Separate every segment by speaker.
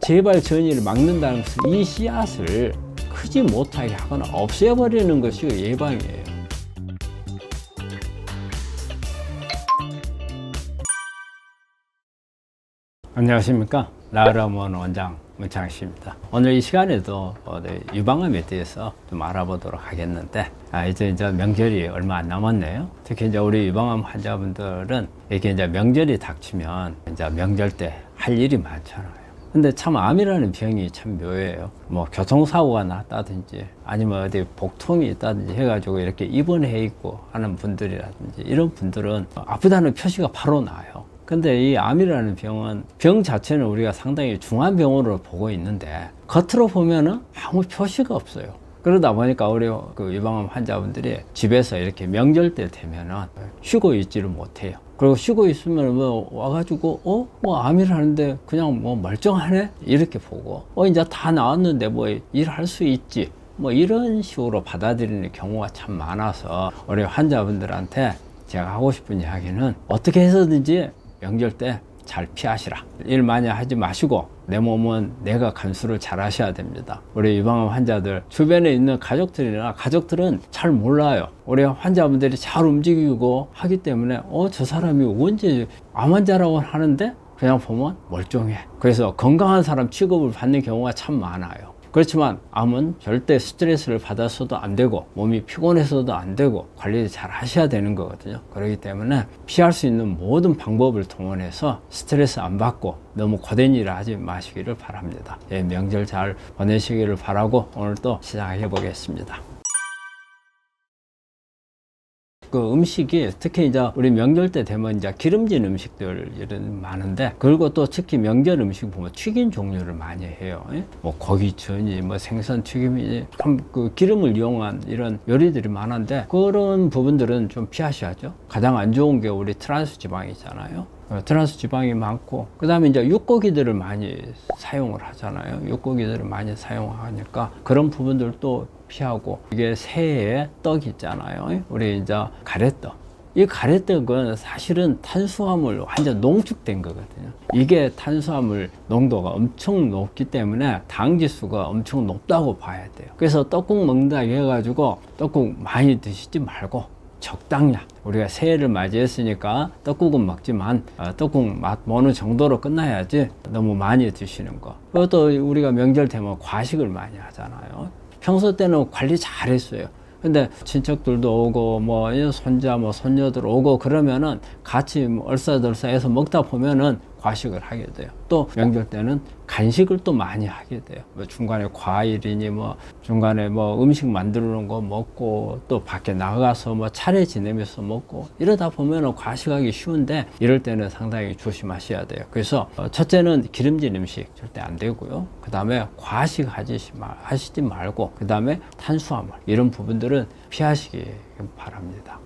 Speaker 1: 재발 전이를 막는다는 것은 이 씨앗을 크지 못하게 하거나 없애버리는 것이 예방이에요. 안녕하십니까. 나으라모원 원장 문창식입니다. 오늘 이 시간에도 유방암에 대해서 좀 알아보도록 하겠는데, 이제 명절이 얼마 안 남았네요. 특히 이제 우리 유방암 환자분들은 이게 이제 명절이 닥치면 이제 명절 때 할 일이 많잖아요. 근데 참 암이라는 병이 참 묘해요. 뭐 교통사고가 났다든지 아니면 어디 복통이 있다든지 해가지고 이렇게 입원해 있고 하는 분들이라든지 이런 분들은 아프다는 표시가 바로 나요. 근데 이 암이라는 병은 병 자체는 우리가 상당히 중한 병으로 보고 있는데 겉으로 보면은 아무 표시가 없어요. 그러다 보니까 우리 그 유방암 환자분들이 집에서 이렇게 명절 때 되면은 쉬고 있지를 못해요. 그리고 쉬고 있으면 뭐 와가지고 뭐 암이라는데 그냥 뭐 멀쩡하네 이렇게 보고 이제 다 나왔는데 뭐 일할 수 있지 뭐 이런 식으로 받아들이는 경우가 참 많아서 우리 환자분들한테 제가 하고 싶은 이야기는 어떻게 해서든지 명절 때 잘 피하시라. 일 많이 하지 마시고 내 몸은 내가 간수를 잘 하셔야 됩니다. 우리 유방암 환자들 주변에 있는 가족들은 잘 몰라요. 우리 환자분들이 잘 움직이고 하기 때문에 저 사람이 언제 암 환자라고 하는데 그냥 보면 멀쩡해. 그래서 건강한 사람 취급을 받는 경우가 참 많아요. 그렇지만 암은 절대 스트레스를 받아서도 안 되고 몸이 피곤해서도 안 되고 관리를 잘 하셔야 되는 거거든요. 그렇기 때문에 피할 수 있는 모든 방법을 동원해서 스트레스 안 받고 너무 고된 일을 하지 마시기를 바랍니다. 명절 잘 보내시기를 바라고 오늘 또 시작해 보겠습니다. 그 음식이 특히 이제 우리 명절 때 되면 이제 기름진 음식들이 많은데, 그리고 또 특히 명절 음식 보면 튀긴 종류를 많이 해요. 뭐 고기전이 뭐 생선 튀김이 참 그 기름을 이용한 이런 요리들이 많은데 그런 부분들은 좀 피하셔야죠. 가장 안 좋은 게 우리 트란스 지방이잖아요. 트란스 지방이 많고, 그 다음에 이제 육고기들을 많이 사용을 하잖아요. 육고기들을 많이 사용하니까 그런 부분들도 피하고, 이게 새해 떡 있잖아요. 우리 이제 가래떡. 이 가래떡은 사실은 탄수화물 완전 농축된 거거든요. 이게 탄수화물 농도가 엄청 높기 때문에 당 지수가 엄청 높다고 봐야 돼요. 그래서 떡국 먹는다 해가지고 떡국 많이 드시지 말고 적당량, 우리가 새해를 맞이했으니까 떡국은 먹지만 떡국 맛 보는 정도로 끝나야지 너무 많이 드시는 거. 그것도 우리가 명절 되면 과식을 많이 하잖아요. 평소 때는 관리 잘 했어요. 근데 친척들도 오고 뭐 손자 뭐 손녀들 오고 그러면은 같이 얼싸덜싸해서 먹다 보면은 과식을 하게 돼요. 또 명절 때는 간식을 또 많이 하게 돼요. 뭐 중간에 과일이니 뭐 중간에 뭐 음식 만들어 놓은 거 먹고 또 밖에 나가서 뭐 차례 지내면서 먹고 이러다 보면은 과식하기 쉬운데, 이럴 때는 상당히 조심하셔야 돼요. 그래서 첫째는 기름진 음식 절대 안 되고요. 그 다음에 과식 하시지 말고, 그 다음에 탄수화물 이런 부분들은 피하시기 바랍니다.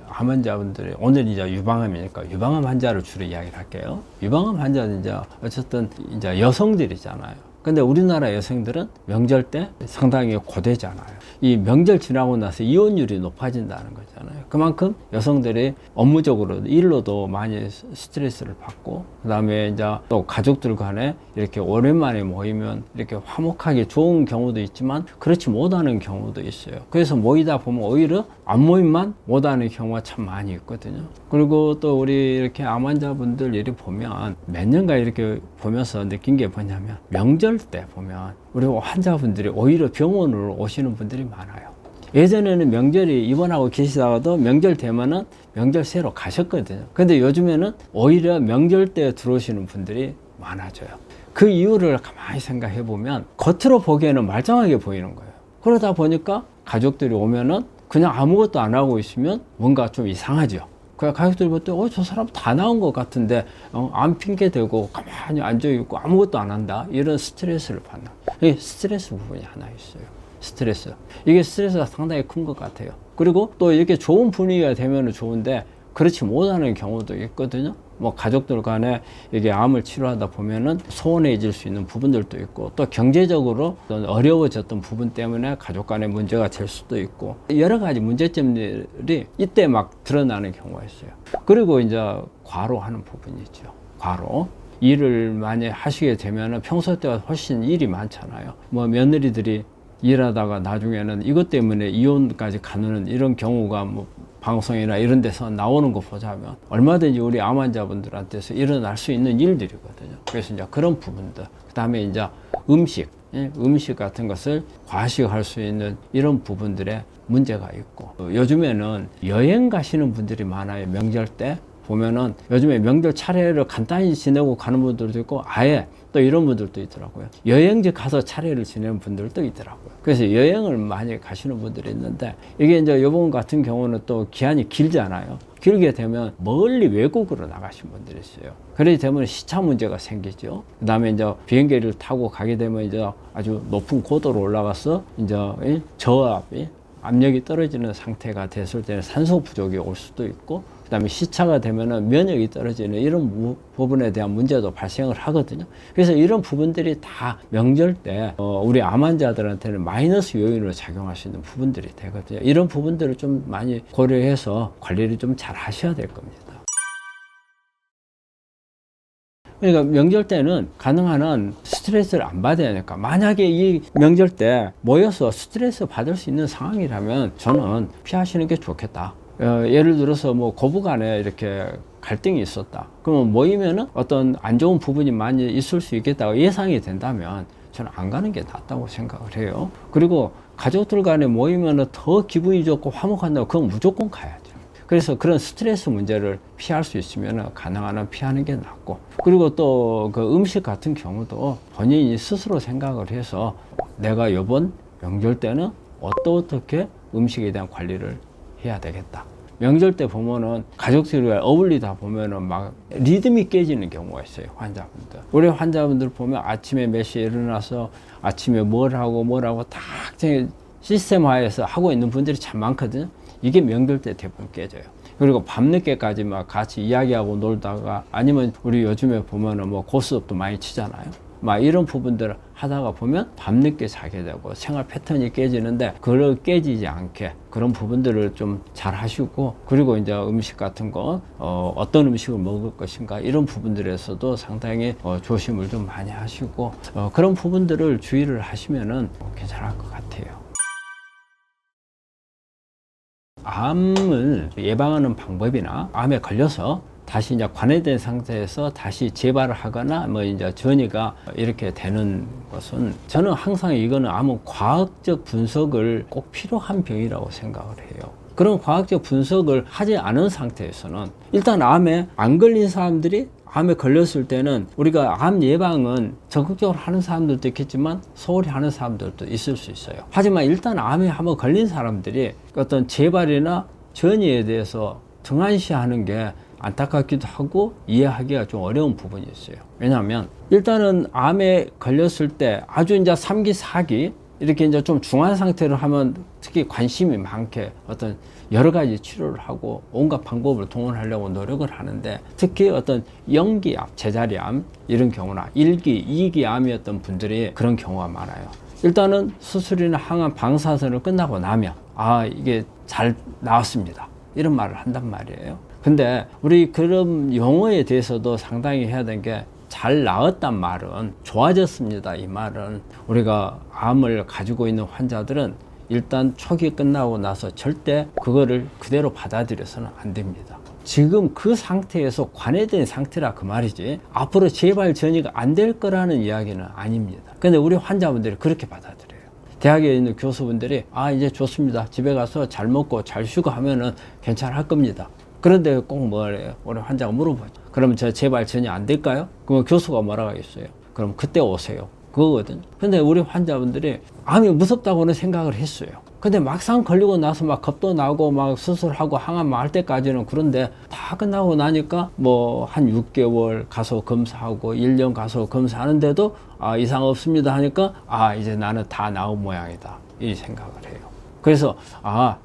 Speaker 1: 암 환자분들이 오늘 이제 유방암이니까 유방암 환자를 주로 이야기를 할게요. 유방암 환자는 이제 어쨌든 이제 여성들이잖아요. 근데 우리나라 여성들은 명절 때 상당히 고되잖아요. 이 명절 지나고 나서 이혼율이 높아진다는 거잖아요. 그만큼 여성들이 업무적으로 일로도 많이 스트레스를 받고, 그 다음에 이제 또 가족들 간에 이렇게 오랜만에 모이면 이렇게 화목하게 좋은 경우도 있지만 그렇지 못하는 경우도 있어요. 그래서 모이다 보면 오히려 안 모임만 못하는 경우가 참 많이 있거든요. 그리고 또 우리 이렇게 암 환자분들 이렇게 보면 몇 년간 이렇게 보면서 느낀 게 뭐냐면, 명절 때 보면 우리 환자분들이 오히려 병원으로 오시는 분들이 많아요. 예전에는 명절이 입원하고 계시다가도 명절 되면은 명절 새로 가셨거든요. 근데 요즘에는 오히려 명절 때 들어오시는 분들이 많아져요. 그 이유를 가만히 생각해 보면 겉으로 보기에는 말짱하게 보이는 거예요. 그러다 보니까 가족들이 오면은 그냥 아무것도 안 하고 있으면 뭔가 좀 이상하죠. 그 가족들이 볼 때 저 사람 다 나온 것 같은데 안 핑계 대고 가만히 앉아있고 아무것도 안 한다, 이런 스트레스를 받는, 이 스트레스 부분이 하나 있어요. 스트레스, 이게 스트레스가 상당히 큰 것 같아요. 그리고 또 이렇게 좋은 분위기가 되면 좋은데 그렇지 못하는 경우도 있거든요. 뭐 가족들 간에 이게 암을 치료하다 보면은 소원해질 수 있는 부분들도 있고, 또 경제적으로 어려워졌던 부분 때문에 가족 간에 문제가 될 수도 있고, 여러 가지 문제점들이 이때 막 드러나는 경우가 있어요. 그리고 이제 과로하는 부분이 있죠. 과로. 일을 많이 하시게 되면 평소 때와 훨씬 일이 많잖아요. 뭐 며느리들이 일하다가 나중에는 이것 때문에 이혼까지 가는 이런 경우가 뭐 방송이나 이런 데서 나오는 거 보자면 얼마든지 우리 암 환자분들한테서 일어날 수 있는 일들이거든요. 그래서 이제 그런 부분들, 그 다음에 이제 음식 같은 것을 과식할 수 있는 이런 부분들에 문제가 있고, 요즘에는 여행 가시는 분들이 많아요. 명절 때 보면은 요즘에 명절 차례를 간단히 지내고 가는 분들도 있고, 아예 또 이런 분들도 있더라고요. 여행지 가서 차례를 지내는 분들도 있더라고요. 그래서 여행을 많이 가시는 분들이 있는데, 이게 이제 요번 같은 경우는 또 기한이 길잖아요. 길게 되면 멀리 외국으로 나가신 분들이 있어요. 그러기 때문에 시차 문제가 생기죠. 그 다음에 이제 비행기를 타고 가게 되면 이제 아주 높은 고도로 올라가서 이제 저압이, 압력이 떨어지는 상태가 됐을 때는 산소 부족이 올 수도 있고, 그 다음에 시차가 되면은 면역이 떨어지는 이런 부분에 대한 문제도 발생을 하거든요. 그래서 이런 부분들이 다 명절 때 우리 암 환자들한테는 마이너스 요인으로 작용할 수 있는 부분들이 되거든요. 이런 부분들을 좀 많이 고려해서 관리를 좀 잘 하셔야 될 겁니다. 그러니까 명절 때는 가능한 한 스트레스를 안 받아야 하니까, 만약에 이 명절 때 모여서 스트레스 받을 수 있는 상황이라면 저는 피하시는 게 좋겠다. 예를 들어서 뭐 고부간에 이렇게 갈등이 있었다. 그러면 모이면은 어떤 안 좋은 부분이 많이 있을 수 있겠다고 예상이 된다면 저는 안 가는 게 낫다고 생각을 해요. 그리고 가족들 간에 모이면은 더 기분이 좋고 화목한다고 그건 무조건 가야죠. 그래서 그런 스트레스 문제를 피할 수 있으면 가능한 한 피하는 게 낫고, 그리고 또 그 음식 같은 경우도 본인이 스스로 생각을 해서 내가 이번 명절 때는 어떻게 음식에 대한 관리를 해야 되겠다. 명절 때 보면은 가족들과 어울리다 보면은 막 리듬이 깨지는 경우가 있어요. 환자분들. 우리 환자분들 보면 아침에 몇 시에 일어나서 아침에 뭘 하고 다 시스템화해서 하고 있는 분들이 참 많거든요. 이게 명절 때 대부분 깨져요. 그리고 밤늦게까지 막 같이 이야기하고 놀다가, 아니면 우리 요즘에 보면은 뭐 고스톱도 많이 치잖아요. 막 이런 부분들을 하다가 보면 밤늦게 자게 되고 생활 패턴이 깨지는데, 그걸 깨지지 않게 그런 부분들을 좀 잘 하시고, 그리고 이제 음식 같은 거 어떤 음식을 먹을 것인가 이런 부분들에서도 상당히 조심을 좀 많이 하시고 그런 부분들을 주의를 하시면은 괜찮을 것 같아요. 암을 예방하는 방법이나 암에 걸려서 다시 이제 관해된 상태에서 다시 재발을 하거나 뭐 이제 전이가 이렇게 되는 것은, 저는 항상 이거는 암은 과학적 분석을 꼭 필요한 병이라고 생각을 해요. 그런 과학적 분석을 하지 않은 상태에서는, 일단 암에 안 걸린 사람들이 암에 걸렸을 때는 우리가 암 예방은 적극적으로 하는 사람들도 있겠지만 소홀히 하는 사람들도 있을 수 있어요. 하지만 일단 암에 한번 걸린 사람들이 어떤 재발이나 전이에 대해서 등한시하는 게 안타깝기도 하고 이해하기가 좀 어려운 부분이 있어요. 왜냐하면 일단은 암에 걸렸을 때 아주 이제 3기, 4기 이렇게 이제 좀 중한 상태로 하면 특히 관심이 많게 어떤 여러 가지 치료를 하고 온갖 방법을 동원하려고 노력을 하는데, 특히 어떤 영기암, 제자리암 이런 경우나 1기, 2기 암이었던 분들이 그런 경우가 많아요. 일단은 수술이나 항암 방사선을 끝나고 나면 이게 잘 나왔습니다, 이런 말을 한단 말이에요. 근데 우리 그런 용어에 대해서도 상당히 해야 되는 게, 잘 나았단 말은 좋아졌습니다, 이 말은 우리가 암을 가지고 있는 환자들은 일단 초기 끝나고 나서 절대 그거를 그대로 받아들여서는 안 됩니다. 지금 그 상태에서 관해된 상태라 그 말이지, 앞으로 재발 전이가 안 될 거라는 이야기는 아닙니다. 근데 우리 환자분들이 그렇게 받아들여요. 대학에 있는 교수분들이 이제 좋습니다, 집에 가서 잘 먹고 잘 쉬고 하면은 괜찮을 겁니다. 그런데 꼭 뭐래요? 우리 환자가 물어보죠. 그러면 저 재발 전이 안 될까요? 그러면 교수가 뭐라고 하겠어요? 그럼 그때 오세요, 그거거든요. 근데 우리 환자분들이 암이 무섭다고는 생각을 했어요. 근데 막상 걸리고 나서 막 겁도 나고 막 수술하고 항암 할 때까지는, 그런데 다 끝나고 나니까 뭐 한 6개월 가서 검사하고 1년 가서 검사하는데도 이상 없습니다 하니까 이제 나는 다 나은 모양이다, 이 생각을 해요. 그래서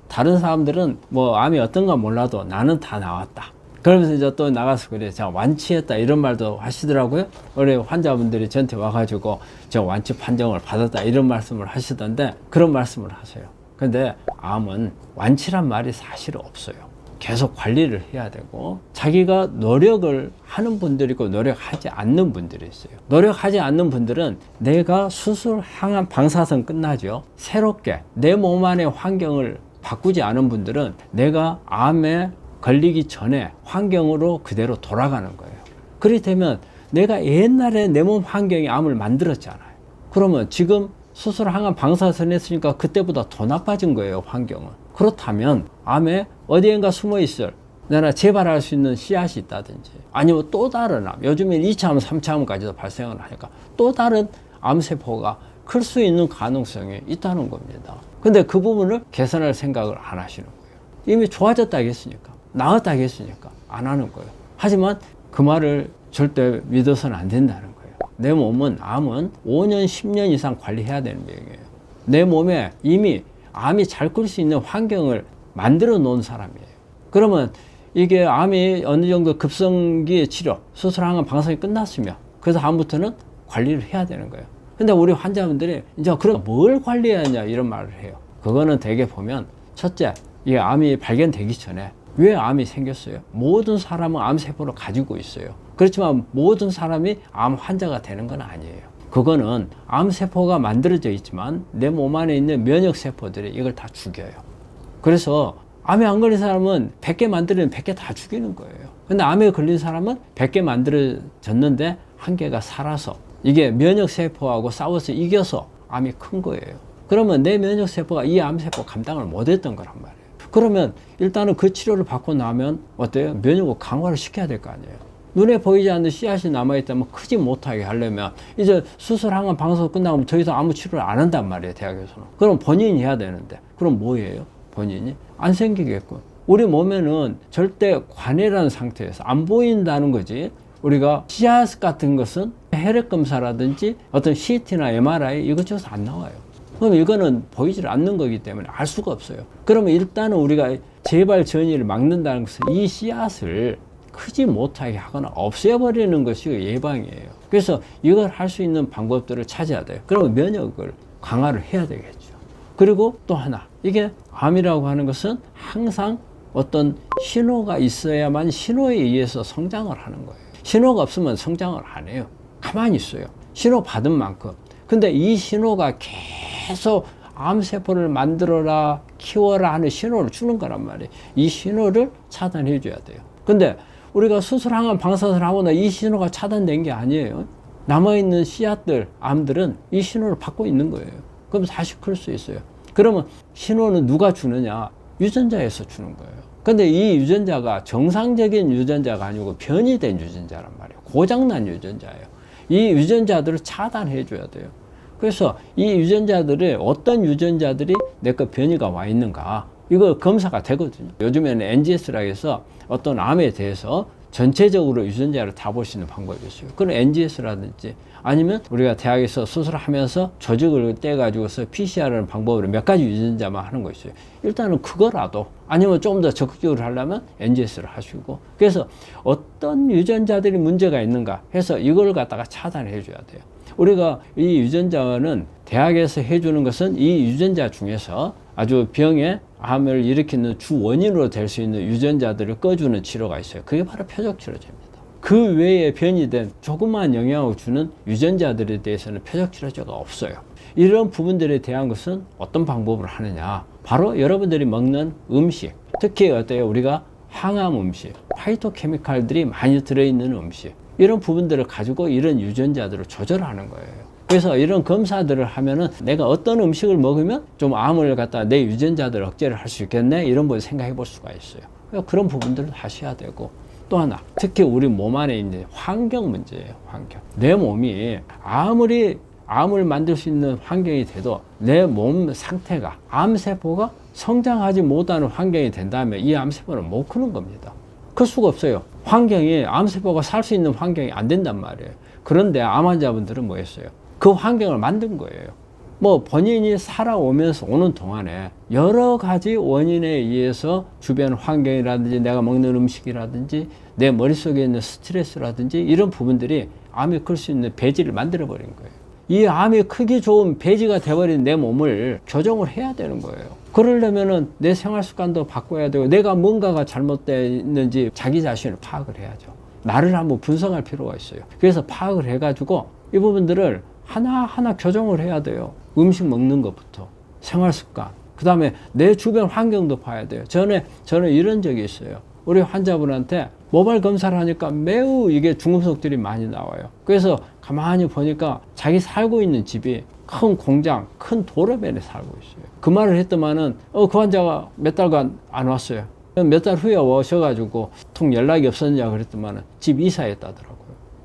Speaker 1: 다른 사람들은 뭐 암이 어떤가 몰라도 나는 다 나왔다, 그러면서 이제 또 나가서 그래, 자 완치했다 이런 말도 하시더라고요. 우리 환자분들이 저한테 와가지고 저 완치 판정을 받았다 이런 말씀을 하시던데, 그런 말씀을 하세요. 근데 암은 완치란 말이 사실 없어요. 계속 관리를 해야 되고, 자기가 노력을 하는 분들이 있고 노력하지 않는 분들이 있어요. 노력하지 않는 분들은 내가 수술 항암 방사선 끝나죠. 새롭게 내 몸 안의 환경을 바꾸지 않은 분들은 내가 암에 걸리기 전에 환경으로 그대로 돌아가는 거예요. 그렇게 되면 내가 옛날에 내 몸 환경이 암을 만들었잖아요. 그러면 지금 수술 항암 방사선 했으니까 그때보다 더 나빠진 거예요, 환경은. 그렇다면 암에 어디엔가 숨어 있을, 내가 재발할 수 있는 씨앗이 있다든지, 아니면 또 다른 암, 요즘엔 2차 암, 3차 암까지도 발생을 하니까 또 다른 암세포가 클 수 있는 가능성이 있다는 겁니다. 근데 그 부분을 개선할 생각을 안 하시는 거예요. 이미 좋아졌다고 했으니까, 나았다고 했으니까 안 하는 거예요. 하지만 그 말을 절대 믿어서는 안 된다는 거예요. 내 몸은, 암은 5년, 10년 이상 관리해야 되는 병이에요. 내 몸에 이미 암이 잘 클 수 있는 환경을 만들어 놓은 사람이에요. 그러면 이게 암이 어느 정도 급성기 치료, 수술항암 방사선이 끝났으면, 그래서 다음부터는 관리를 해야 되는 거예요. 근데 우리 환자분들이 이제 그럼 뭘 관리해야 하냐 이런 말을 해요. 그거는 대개 보면, 첫째, 이 암이 발견되기 전에 왜 암이 생겼어요? 모든 사람은 암세포를 가지고 있어요. 그렇지만 모든 사람이 암 환자가 되는 건 아니에요. 그거는 암세포가 만들어져 있지만 내 몸 안에 있는 면역세포들이 이걸 다 죽여요. 그래서 암에 안 걸린 사람은 100개 만들면 100개 다 죽이는 거예요. 근데 암에 걸린 사람은 100개 만들어졌는데 한 개가 살아서, 이게 면역세포하고 싸워서 이겨서 암이 큰 거예요. 그러면 내 면역세포가 이 암세포 감당을 못했던 거란 말이에요. 그러면 일단은 그 치료를 받고 나면 어때요? 면역을 강화를 시켜야 될 거 아니에요. 눈에 보이지 않는 씨앗이 남아있다면 크지 못하게 하려면 이제 수술항암 방사선 끝나면 더 이상 아무 치료를 안 한단 말이에요, 대학에서는. 그럼 본인이 해야 되는데, 그럼 뭐예요? 본인이 안 생기겠군. 우리 몸에는 절대 관해라는 상태에서 안 보인다는 거지, 우리가 씨앗 같은 것은 혈액 검사라든지 어떤 CT나 MRI 이것저것 안 나와요. 그럼 이거는 보이질 않는 거기 때문에 알 수가 없어요. 그러면 일단은 우리가 재발 전이를 막는다는 것은 이 씨앗을 크지 못하게 하거나 없애버리는 것이 예방이에요. 그래서 이걸 할 수 있는 방법들을 찾아야 돼요. 그러면 면역을 강화를 해야 되겠죠. 그리고 또 하나, 이게 암이라고 하는 것은 항상 어떤 신호가 있어야만 신호에 의해서 성장을 하는 거예요. 신호가 없으면 성장을 안 해요. 가만히 있어요. 신호 받은 만큼. 근데 이 신호가 계속 암세포를 만들어라, 키워라 하는 신호를 주는 거란 말이에요. 이 신호를 차단해 줘야 돼요. 근데 우리가 수술항암 방사선을 하거나 이 신호가 차단된 게 아니에요. 남아있는 씨앗들, 암들은 이 신호를 받고 있는 거예요. 그럼 다시 클 수 있어요. 그러면 신호는 누가 주느냐? 유전자에서 주는 거예요. 근데 이 유전자가 정상적인 유전자가 아니고 변이된 유전자란 말이에요. 고장난 유전자예요. 이 유전자들을 차단해 줘야 돼요. 그래서 이 유전자들이, 어떤 유전자들이 내 거 변이가 와 있는가, 이거 검사가 되거든요. 요즘에는 NGS라고 해서 어떤 암에 대해서 전체적으로 유전자를 다 볼 수 있는 방법이 있어요. 그런 NGS라든지, 아니면 우리가 대학에서 수술하면서 조직을 떼가지고서 PCR하는 방법으로 몇 가지 유전자만 하는 거 있어요. 일단은 그거라도, 아니면 좀 더 적극적으로 하려면 NGS를 하시고, 그래서 어떤 유전자들이 문제가 있는가 해서 이걸 갖다가 차단해 줘야 돼요. 우리가 이 유전자는 대학에서 해주는 것은 이 유전자 중에서 아주 병에 암을 일으키는 주 원인으로 될 수 있는 유전자들을 꺼주는 치료가 있어요. 그게 바로 표적치료제입니다. 그 외에 변이된 조그마한 영향을 주는 유전자들에 대해서는 표적치료제가 없어요. 이런 부분들에 대한 것은 어떤 방법을 하느냐, 바로 여러분들이 먹는 음식, 특히 어때요? 우리가 항암 음식, 파이토케미칼들이 많이 들어있는 음식, 이런 부분들을 가지고 이런 유전자들을 조절하는 거예요. 그래서 이런 검사들을 하면은 내가 어떤 음식을 먹으면 좀 암을 갖다 내 유전자들을 억제를 할 수 있겠네, 이런 걸 생각해 볼 수가 있어야 그런 부분들을 하셔야 되고, 또 하나, 특히 우리 몸 안에 있는 환경 문제예요. 환경. 내 몸이 아무리 암을 만들 수 있는 환경이 돼도 내 몸 상태가, 암세포가 성장하지 못하는 환경이 된다면 이 암세포는 못 크는 겁니다. 클 수가 없어요. 환경이, 암세포가 살 수 있는 환경이 안 된단 말이에요. 그런데 암 환자분들은 뭐 했어요? 그 환경을 만든 거예요. 뭐 본인이 살아오면서 오는 동안에 여러 가지 원인에 의해서 주변 환경이라든지 내가 먹는 음식이라든지 내 머릿속에 있는 스트레스라든지 이런 부분들이 암이 클 수 있는 배지를 만들어 버린 거예요. 이 암이 크기 좋은 배지가 돼버린 내 몸을 교정을 해야 되는 거예요. 그러려면은 내 생활 습관도 바꿔야 되고 내가 뭔가가 잘못되어 있는지 자기 자신을 파악을 해야죠. 나를 한번 분석할 필요가 있어요. 그래서 파악을 해가지고 이 부분들을 하나하나 교정을 해야 돼요. 음식 먹는 것부터 생활 습관, 그 다음에 내 주변 환경도 봐야 돼요. 저는 이런 적이 있어요. 우리 환자분한테 모발 검사를 하니까 매우 이게 중금속들이 많이 나와요. 그래서 가만히 보니까 자기 살고 있는 집이 큰 공장, 큰 도로변에 살고 있어요. 그 말을 했더만은 그 환자가 몇 달간 안 왔어요. 몇 달 후에 오셔가지고 통 연락이 없었냐 그랬더만은 집 이사했다더라고요.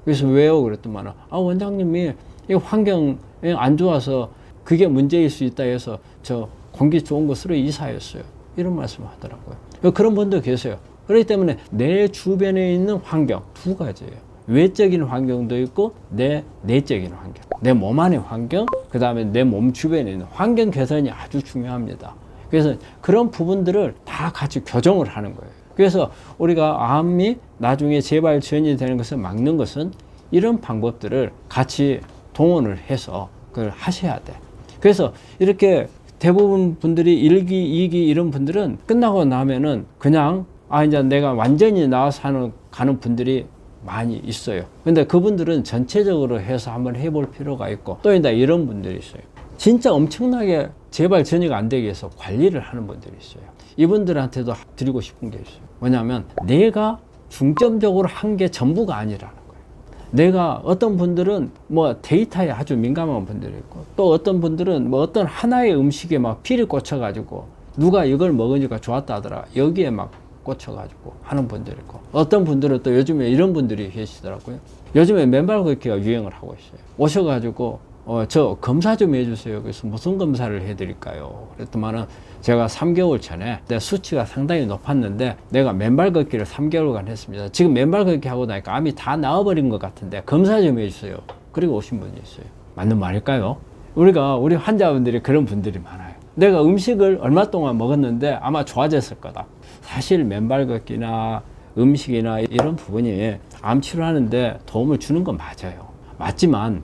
Speaker 1: 그래서 왜요? 그랬더만은 원장님이 이 환경이 안 좋아서 그게 문제일 수 있다 해서 저 공기 좋은 곳으로 이사했어요. 이런 말씀을 하더라고요. 그런 분도 계세요. 그렇기 때문에 내 주변에 있는 환경 두 가지예요. 외적인 환경도 있고 내 내적인 환경, 내 몸 안의 환경, 그 다음에 내 몸 주변에 있는 환경 개선이 아주 중요합니다. 그래서 그런 부분들을 다 같이 교정을 하는 거예요. 그래서 우리가 암이 나중에 재발 전이 되는 것을 막는 것은 이런 방법들을 같이 동원을 해서 그걸 하셔야 돼. 그래서 이렇게 대부분 분들이 1기, 2기 이런 분들은 끝나고 나면은 그냥 이제 내가 완전히 나와서 가는 분들이 많이 있어요. 근데 그분들은 전체적으로 해서 한번 해볼 필요가 있고 또 이제 이런 분들이 있어요. 진짜 엄청나게 재발 전이가 안 되게 해서 관리를 하는 분들이 있어요. 이분들한테도 드리고 싶은 게 있어요. 뭐냐면 내가 중점적으로 한 게 전부가 아니라는 거예요. 내가 어떤 분들은 뭐 데이터에 아주 민감한 분들이 있고 또 어떤 분들은 뭐 어떤 하나의 음식에 막 피를 꽂혀가지고 누가 이걸 먹으니까 좋았다 하더라. 여기에 막 꽂혀가지고 하는 분들이 있고 어떤 분들은 또 요즘에 이런 분들이 계시더라고요. 요즘에 맨발 걷기가 유행을 하고 있어요. 오셔가지고 저 검사 좀 해주세요. 그래서 무슨 검사를 해드릴까요? 그랬더만은 제가 3개월 전에 내 수치가 상당히 높았는데 내가 맨발 걷기를 3개월간 했습니다. 지금 맨발 걷기 하고 나니까 암이 다 나와버린 것 같은데 검사 좀 해주세요. 그리고 오신 분이 있어요. 맞는 말일까요? 우리 환자분들이 그런 분들이 많아요. 내가 음식을 얼마 동안 먹었는데 아마 좋아졌을 거다. 사실 맨발 걷기나 음식이나 이런 부분이 암 치료하는데 도움을 주는 건 맞아요. 맞지만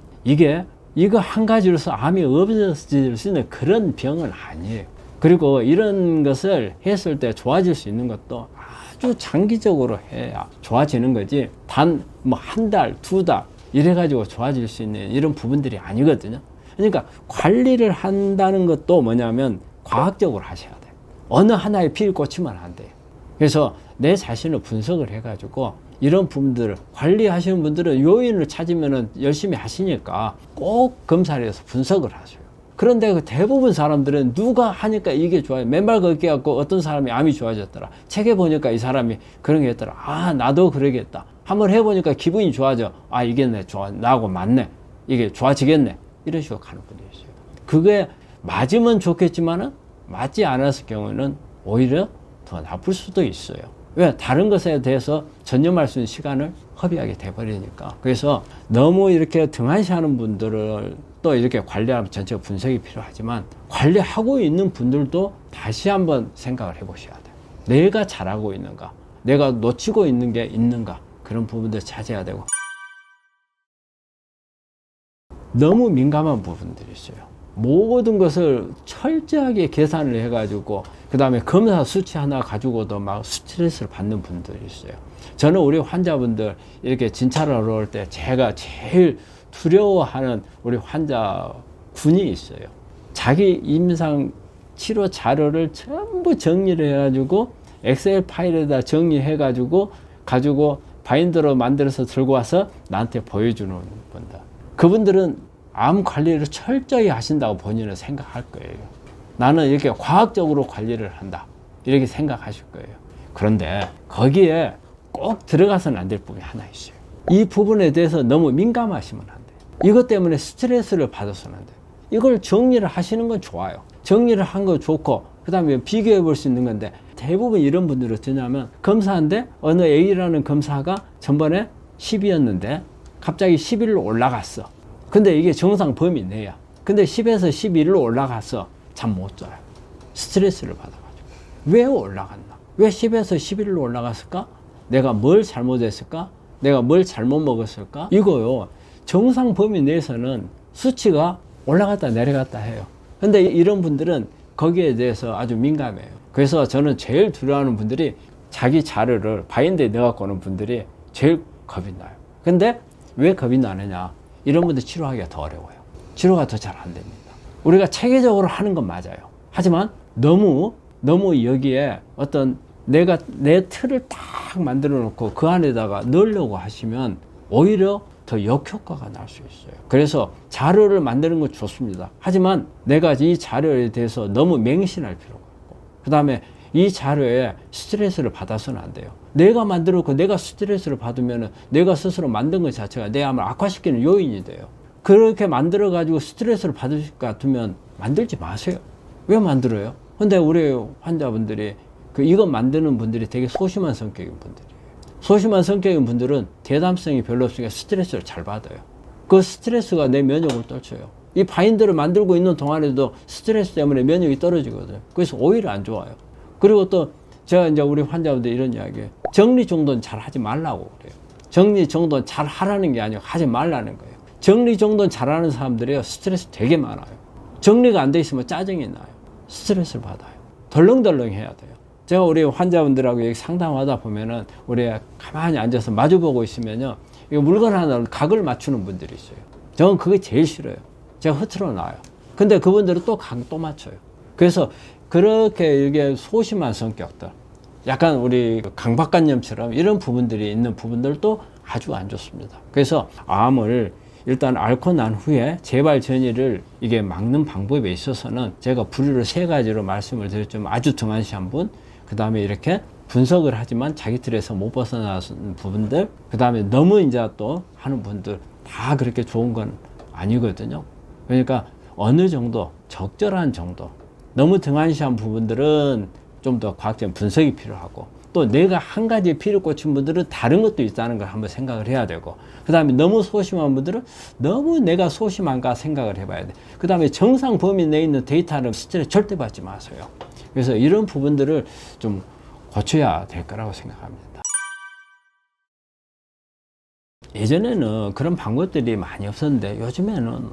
Speaker 1: 이거 한 가지로서 암이 없어질 수 있는 그런 병은 아니에요. 그리고 이런 것을 했을 때 좋아질 수 있는 것도 아주 장기적으로 해야 좋아지는 거지 단 뭐 한 달, 두 달 이래가지고 좋아질 수 있는 이런 부분들이 아니거든요. 그러니까 관리를 한다는 것도 뭐냐면 과학적으로 하셔야 돼요. 어느 하나에 피를 꽂히면 안 돼요. 그래서 내 자신을 분석을 해가지고 이런 부분들을 관리하시는 분들은 요인을 찾으면 열심히 하시니까 꼭 검사를 해서 분석을 하셔요. 그런데 그 대부분 사람들은 누가 하니까 이게 좋아요. 맨발 걷기 갖고 어떤 사람이 암이 좋아졌더라. 책에 보니까 이 사람이 그런 게 했더라. 나도 그러겠다. 한번 해보니까 기분이 좋아져. 이게 나하고 맞네. 이게 좋아지겠네. 이런 식으로 가는 분이 있어요. 그게 맞으면 좋겠지만은 맞지 않았을 경우는 오히려 더 나쁠 수도 있어요. 왜? 다른 것에 대해서 전념할 수 있는 시간을 허비하게 돼버리니까. 그래서 너무 이렇게 등한시하는 분들을 또 이렇게 관리하면 전체 분석이 필요하지만 관리하고 있는 분들도 다시 한번 생각을 해보셔야 돼요. 내가 잘하고 있는가? 내가 놓치고 있는 게 있는가? 그런 부분들 찾아야 되고 너무 민감한 부분들이 있어요. 모든 것을 철저하게 계산을 해가지고 그 다음에 검사 수치 하나 가지고도 막 스트레스를 받는 분들이 있어요. 저는 우리 환자분들 이렇게 진찰을 하러 올 때 제가 제일 두려워하는 우리 환자군이 있어요. 자기 임상 치료 자료를 전부 정리를 해가지고 엑셀 파일에다 정리해가지고 바인더로 만들어서 들고 와서 나한테 보여주는 분들. 그분들은 암 관리를 철저히 하신다고 본인은 생각할 거예요. 나는 이렇게 과학적으로 관리를 한다. 이렇게 생각하실 거예요. 그런데 거기에 꼭 들어가서는 안 될 부분이 하나 있어요. 이 부분에 대해서 너무 민감하시면 안 돼요. 이것 때문에 스트레스를 받아서는 안 돼요. 이걸 정리를 하시는 건 좋아요. 정리를 한 거 좋고 그 다음에 비교해 볼 수 있는 건데 대부분 이런 분들은 어떠냐면 검사인데 어느 A라는 검사가 전번에 10이었는데 갑자기 11로 올라갔어. 근데 이게 정상 범위 내야. 근데 10에서 11로 올라갔어. 잠 못 자요. 스트레스를 받아가지고. 왜 올라갔나? 왜 10에서 11로 올라갔을까? 내가 뭘 잘못했을까? 내가 뭘 잘못 먹었을까? 이거요. 정상 범위 내에서는 수치가 올라갔다 내려갔다 해요. 근데 이런 분들은 거기에 대해서 아주 민감해요. 그래서 저는 제일 두려워하는 분들이 자기 자료를 바인드에 넣어갖고 오는 분들이 제일 겁이 나요. 근데 왜 겁이 나느냐? 이런 분들 치료하기가 더 어려워요. 치료가 더 잘 안 됩니다. 우리가 체계적으로 하는 건 맞아요. 하지만 너무 여기에 어떤 내가 내 틀을 딱 만들어 놓고 그 안에다가 넣으려고 하시면 오히려 더 역효과가 날 수 있어요. 그래서 자료를 만드는 건 좋습니다. 하지만 내가 이 자료에 대해서 너무 맹신할 필요가 없고, 그 다음에 이 자료에 스트레스를 받아서는 안 돼요. 내가 만들었고 내가 스트레스를 받으면 내가 스스로 만든 것 자체가 내 암을 악화시키는 요인이 돼요. 그렇게 만들어 가지고 스트레스를 받을 것 같으면 만들지 마세요. 왜 만들어요? 근데 우리 환자분들이 이것 만드는 분들이 되게 소심한 성격인 분들이에요. 소심한 성격인 분들은 대담성이 별로 없으니까 스트레스를 잘 받아요. 그 스트레스가 내 면역을 떨쳐요. 이 바인더를 만들고 있는 동안에도 스트레스 때문에 면역이 떨어지거든요. 그래서 오히려 안 좋아요. 그리고 또 제가 이제 우리 환자분들 이런 이야기해요. 정리정돈 잘 하지 말라고 그래요. 정리정돈 잘 하라는 게 아니고 하지 말라는 거예요. 정리정돈 잘하는 사람들이요, 스트레스 되게 많아요. 정리가 안 돼 있으면 짜증이 나요. 스트레스를 받아요. 덜렁덜렁 해야 돼요. 제가 우리 환자분들하고 여기 상담하다 보면은 우리 가만히 앉아서 마주보고 있으면요, 이거 물건 하나 각을 맞추는 분들이 있어요. 저는 그게 제일 싫어요. 제가 흐트러 놔요. 근데 그분들은 또 각 또 맞춰요. 그래서 그렇게 이게 소심한 성격들, 약간 우리 강박관념처럼 이런 부분들이 있는 부분들도 아주 안 좋습니다. 그래서 암을 일단 앓고 난 후에 재발 전이를 이게 막는 방법에 있어서는 제가 부류를 3가지로 말씀을 드렸지만, 아주 등한시한 분, 그 다음에 이렇게 분석을 하지만 자기 틀에서 못 벗어나는 부분들, 그 다음에 너무 이제 또 하는 분들, 다 그렇게 좋은 건 아니거든요. 그러니까 어느 정도, 적절한 정도, 너무 등한시한 부분들은 좀 더 과학적인 분석이 필요하고, 또 내가 한 가지에 피를 꽂힌 분들은 다른 것도 있다는 걸 한번 생각을 해야 되고, 그 다음에 너무 소심한 분들은 너무 내가 소심한가 생각을 해봐야 돼. 그 다음에 정상 범위 내에 있는 데이터는 스트레스 절대 받지 마세요. 그래서 이런 부분들을 좀 고쳐야 될 거라고 생각합니다. 예전에는 그런 방법들이 많이 없었는데 요즘에는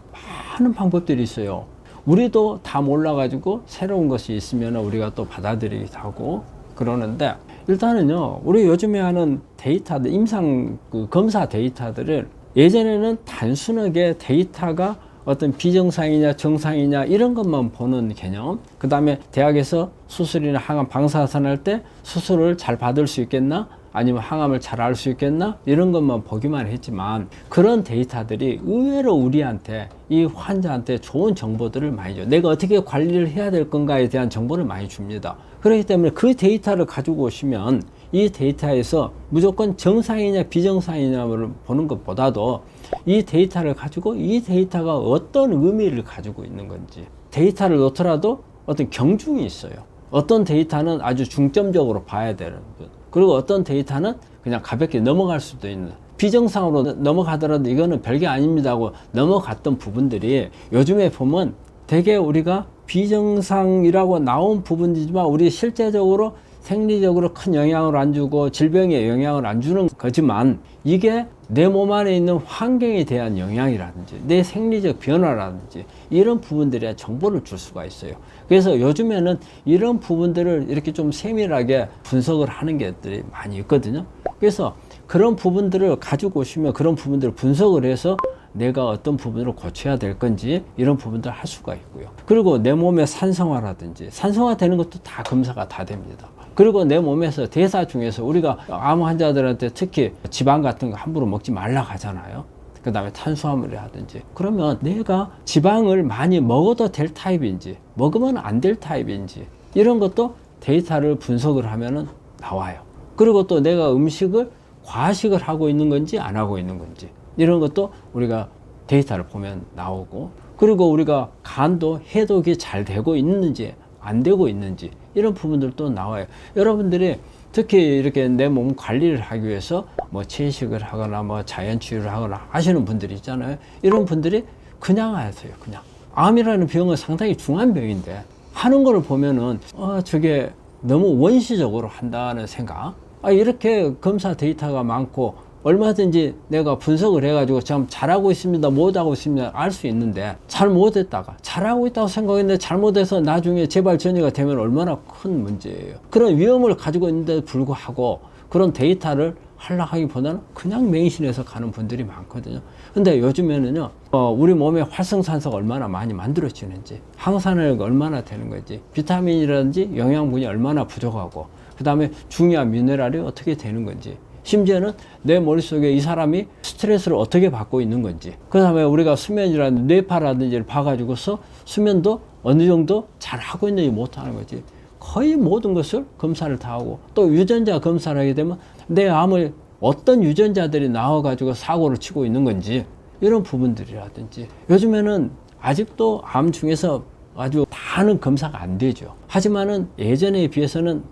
Speaker 1: 많은 방법들이 있어요. 우리도 다 몰라가지고 새로운 것이 있으면 우리가 또 받아들이기도 하고 그러는데, 일단은요, 우리 요즘에 하는 데이터들, 임상 검사 데이터들을 예전에는 단순하게 데이터가 어떤 비정상이냐 정상이냐 이런 것만 보는 개념, 그 다음에 대학에서 수술이나 항암 방사선할 때 수술을 잘 받을 수 있겠나, 아니면 항암을 잘 알 수 있겠나, 이런 것만 보기만 했지만, 그런 데이터들이 의외로 우리한테, 이 환자한테 좋은 정보들을 많이 줘요. 내가 어떻게 관리를 해야 될 건가에 대한 정보를 많이 줍니다. 그렇기 때문에 그 데이터를 가지고 오시면 이 데이터에서 무조건 정상이냐 비정상이냐를 보는 것보다도 이 데이터를 가지고 이 데이터가 어떤 의미를 가지고 있는 건지, 데이터를 놓더라도 어떤 경중이 있어요. 어떤 데이터는 아주 중점적으로 봐야 되는 분, 그리고 어떤 데이터는 그냥 가볍게 넘어갈 수도 있는, 비정상으로 넘어가더라도 이거는 별게 아닙니다 하고 넘어갔던 부분들이 요즘에 보면 되게 우리가 비정상이라고 나온 부분이지만 우리 실제적으로 생리적으로 큰 영향을 안 주고 질병에 영향을 안 주는 거지만, 이게 내 몸 안에 있는 환경에 대한 영향이라든지 내 생리적 변화라든지 이런 부분들에 정보를 줄 수가 있어요. 그래서 요즘에는 이런 부분들을 이렇게 좀 세밀하게 분석을 하는 것들이 많이 있거든요. 그래서 그런 부분들을 가지고 오시면 그런 부분들을 분석을 해서 내가 어떤 부분으로 고쳐야 될 건지 이런 부분들을 할 수가 있고요. 그리고 내 몸의 산성화라든지, 산성화 되는 것도 다 검사가 다 됩니다. 그리고 내 몸에서 대사 중에서 우리가 암 환자들한테 특히 지방 같은 거 함부로 먹지 말라고 하잖아요. 그 다음에 탄수화물이라든지. 그러면 내가 지방을 많이 먹어도 될 타입인지 먹으면 안 될 타입인지 이런 것도 데이터를 분석을 하면은 나와요. 그리고 또 내가 음식을 과식을 하고 있는 건지 안 하고 있는 건지 이런 것도 우리가 데이터를 보면 나오고, 그리고 우리가 간도 해독이 잘 되고 있는지 안 되고 있는지 이런 부분들도 나와요. 여러분들이 특히 이렇게 내 몸 관리를 하기 위해서 뭐 채식을 하거나 뭐 자연치유를 하거나 하시는 분들이 있잖아요. 이런 분들이 그냥 하세요. 그냥 암이라는 병은 상당히 중한 병인데 하는 거를 보면은 저게 너무 원시적으로 한다는 생각. 이렇게 검사 데이터가 많고 얼마든지 내가 분석을 해가지고 참 잘하고 있습니다, 못하고 있습니다 알 수 있는데, 잘못했다가 잘하고 있다고 생각했는데 잘못해서 나중에 재발 전이가 되면 얼마나 큰 문제예요. 그런 위험을 가지고 있는데도 불구하고 그런 데이터를 하려하기보다는 그냥 맹신해서 가는 분들이 많거든요. 근데 요즘에는요, 우리 몸에 활성산소가 얼마나 많이 만들어지는지, 항산화가 얼마나 되는 건지, 비타민이라든지 영양분이 얼마나 부족하고, 그 다음에 중요한 미네랄이 어떻게 되는 건지, 심지어는 내 머릿속에 이 사람이 스트레스를 어떻게 받고 있는 건지, 그 다음에 우리가 수면이라든지 뇌파라든지를 봐가지고서 수면도 어느 정도 잘 하고 있는지 못하는 거지, 거의 모든 것을 검사를 다 하고, 또 유전자 검사를 하게 되면 내 암을 어떤 유전자들이 나와가지고 사고를 치고 있는 건지, 이런 부분들이라든지, 요즘에는 아직도 암 중에서 아주 다는 검사가 안 되죠. 하지만은 예전에 비해서는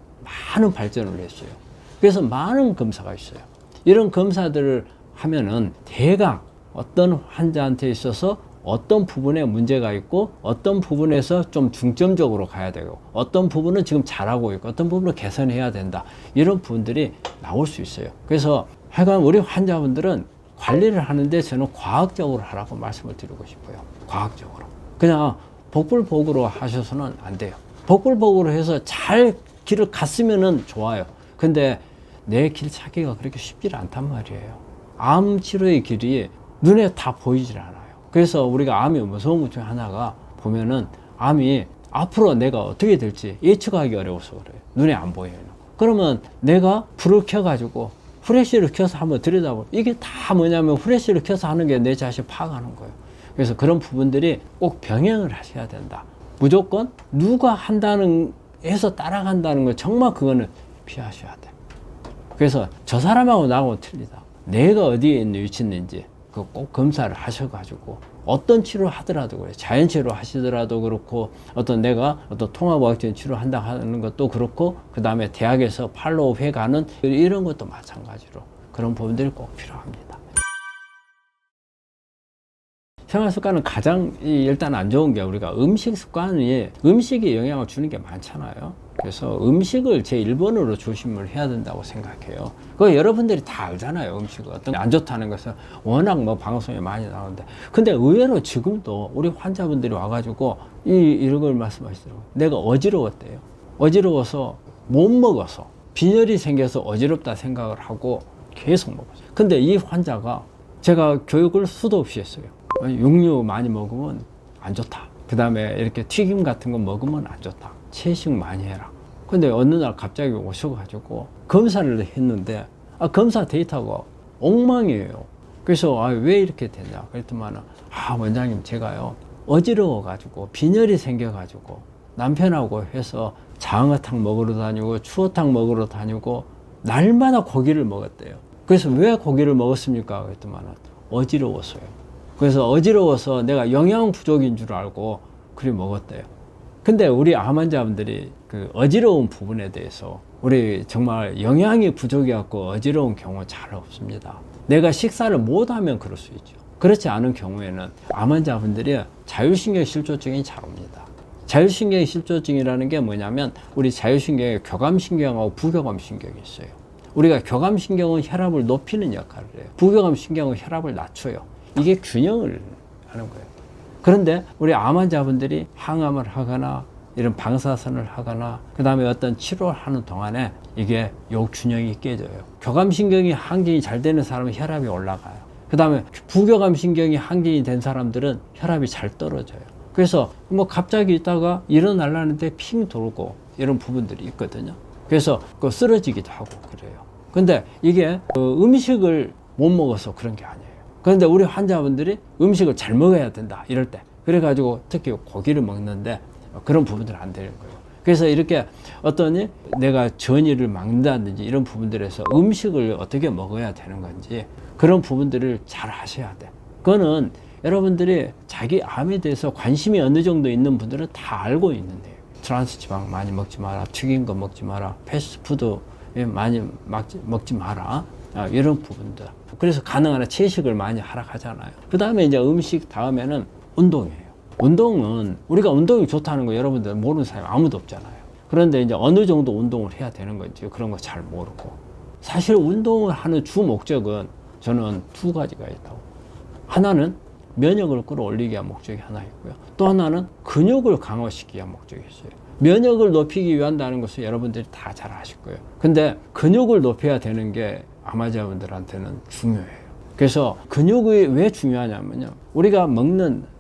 Speaker 1: 많은 발전을 했어요. 그래서 많은 검사가 있어요. 이런 검사들을 하면은 대강 어떤 환자한테 있어서 어떤 부분에 문제가 있고, 어떤 부분에서 좀 중점적으로 가야 되고, 어떤 부분은 지금 잘하고 있고, 어떤 부분을 개선해야 된다, 이런 부분들이 나올 수 있어요. 그래서 하여간 우리 환자분들은 관리를 하는데 저는 과학적으로 하라고 말씀을 드리고 싶어요. 과학적으로. 그냥 복불복으로 하셔서는 안 돼요. 복불복으로 해서 잘 길을 갔으면은 좋아요. 근데 내 길 찾기가 그렇게 쉽지 않단 말이에요. 암 치료의 길이 눈에 다 보이질 않아요. 그래서 우리가 암이 무서운 것 중에 하나가 보면은, 암이 앞으로 내가 어떻게 될지 예측하기 어려워서 그래요. 눈에 안 보여요. 그러면 내가 불을 켜가지고 후레쉬를 켜서 한번 들여다보면, 이게 다 뭐냐면 후레쉬를 켜서 하는 게 내 자신 파악하는 거예요. 그래서 그런 부분들이 꼭 병행을 하셔야 된다. 무조건 누가 한다는 해서 따라간다는 거, 정말 그거는 피하셔야 돼. 그래서 저 사람하고 나하고 틀리다, 내가 어디에 있는 위치에 있는지 그 꼭 검사를 하셔가지고, 어떤 치료를 하더라도 그래, 자연치료 하시더라도 그렇고, 어떤 내가 어떤 통합의학적인 치료 한다 하는 것도 그렇고, 그 다음에 대학에서 팔로우 해가는 이런 것도 마찬가지로 그런 부분들이 꼭 필요합니다. 생활습관은 가장 일단 안 좋은 게, 우리가 음식 습관이, 음식이 영향을 주는 게 많잖아요. 그래서 음식을 제 1번으로 조심을 해야 된다고 생각해요. 그거 여러분들이 다 알잖아요. 음식이 어떤 게 안 좋다는 것은 워낙 뭐 방송에 많이 나오는데, 근데 의외로 지금도 우리 환자분들이 와가지고 이런 걸 말씀하시더라고요. 내가 어지러웠대요. 어지러워서 못 먹어서, 빈혈이 생겨서 어지럽다 생각을 하고 계속 먹었어요. 근데 이 환자가 제가 교육을 수도 없이 했어요. 육류 많이 먹으면 안 좋다. 그 다음에 이렇게 튀김 같은 거 먹으면 안 좋다. 채식 많이 해라. 근데 어느 날 갑자기 오셔가지고 검사를 했는데, 검사 데이터가 엉망이에요. 그래서 왜 이렇게 되냐 그랬더니, 원장님 제가요 어지러워가지고 빈혈이 생겨가지고 남편하고 해서 장어탕 먹으러 다니고 추어탕 먹으러 다니고 날마다 고기를 먹었대요. 그래서 왜 고기를 먹었습니까 그랬더니, 어지러웠어요. 그래서 어지러워서 내가 영양 부족인 줄 알고 그리 먹었대요. 근데 우리 암 환자분들이 그 어지러운 부분에 대해서, 우리 정말 영양이 부족해갖고 어지러운 경우 잘 없습니다. 내가 식사를 못하면 그럴 수 있죠. 그렇지 않은 경우에는 암 환자분들이 자율신경실조증이 잘 옵니다. 자율신경실조증이라는 게 뭐냐면, 우리 자율신경에 교감신경하고 부교감신경이 있어요. 우리가 교감신경은 혈압을 높이는 역할을 해요. 부교감신경은 혈압을 낮춰요. 이게 균형을 하는 거예요. 그런데 우리 암 환자분들이 항암을 하거나 이런 방사선을 하거나 그 다음에 어떤 치료를 하는 동안에 이게 요 균형이 깨져요. 교감신경이 항진이 잘 되는 사람은 혈압이 올라가요. 그 다음에 부교감신경이 항진이 된 사람들은 혈압이 잘 떨어져요. 그래서 뭐 갑자기 있다가 일어나려는데 핑 돌고 이런 부분들이 있거든요. 그래서 그 쓰러지기도 하고 그래요. 근데 이게 음식을 못 먹어서 그런 게 아니에요. 그런데 우리 환자분들이 음식을 잘 먹어야 된다 이럴 때, 그래가지고 특히 고기를 먹는데 그런 부분들은 안 되는 거예요. 그래서 이렇게 어떤 내가 전이를 막는다든지 이런 부분들에서 음식을 어떻게 먹어야 되는 건지 그런 부분들을 잘 하셔야 돼. 그거는 여러분들이 자기 암에 대해서 관심이 어느 정도 있는 분들은 다 알고 있는데요. 트랜스지방 많이 먹지 마라, 튀긴 거 먹지 마라, 패스트푸드 많이 먹지 마라, 이런 부분들. 그래서 가능한 한 채식을 많이 하라 하잖아요. 그 다음에 이제 음식 다음에는 운동이에요. 운동은 우리가 운동이 좋다는 거 여러분들 모르는 사람이 아무도 없잖아요. 그런데 이제 어느 정도 운동을 해야 되는 건지 그런 거 잘 모르고, 사실 운동을 하는 주 목적은 저는 두 가지가 있다고. 하나는 면역을 끌어올리기 위한 목적이 하나 있고요. 또 하나는 근육을 강화시키기 위한 목적이 있어요. 면역을 높이기 위한다는 것은 여러분들이 다 잘 아실 거예요. 근데 근육을 높여야 되는 게 아마추어분들한테는 중요해요. 그래서 근육이 왜 중요하냐면요. 우리가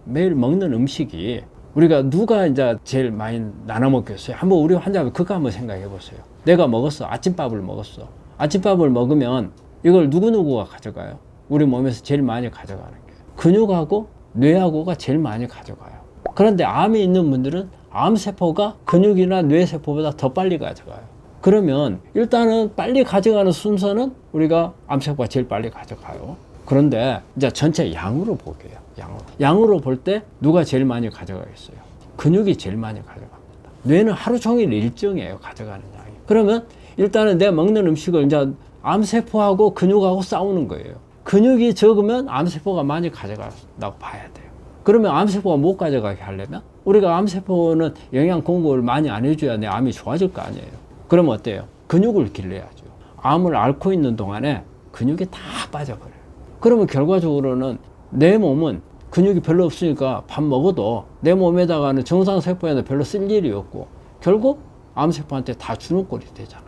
Speaker 1: 매일 먹는 음식이 우리가 누가 이제 제일 많이 나눠 먹겠어요? 한번 우리 환자분 그거 한번 생각해 보세요. 내가 먹었어. 아침밥을 먹었어. 아침밥을 먹으면 이걸 누구누구가 가져가요? 우리 몸에서 제일 많이 가져가는 게 근육하고 뇌하고가 제일 많이 가져가요. 그런데 암이 있는 분들은 암세포가 근육이나 뇌세포보다 더 빨리 가져가요. 그러면 일단은 빨리 가져가는 순서는 우리가 암세포가 제일 빨리 가져가요. 그런데 이제 전체 양으로 볼게요. 양으로 볼 때 누가 제일 많이 가져가겠어요? 근육이 제일 많이 가져갑니다. 뇌는 하루 종일 일정이에요. 가져가는 양이. 그러면 일단은 내가 먹는 음식을 이제 암세포하고 근육하고 싸우는 거예요. 근육이 적으면 암세포가 많이 가져간다고 봐야 돼요. 그러면 암세포가 못 가져가게 하려면 우리가 암세포는 영양 공급을 많이 안 해줘야 내 암이 좋아질 거 아니에요. 그러면 어때요? 근육을 길러야죠. 암을 앓고 있는 동안에 근육이 다 빠져버려요. 그러면 결과적으로는 내 몸은 근육이 별로 없으니까 밥 먹어도 내 몸에다가는 정상세포에는 별로 쓸 일이 없고 결국 암세포한테 다 주는 꼴이 되잖아요.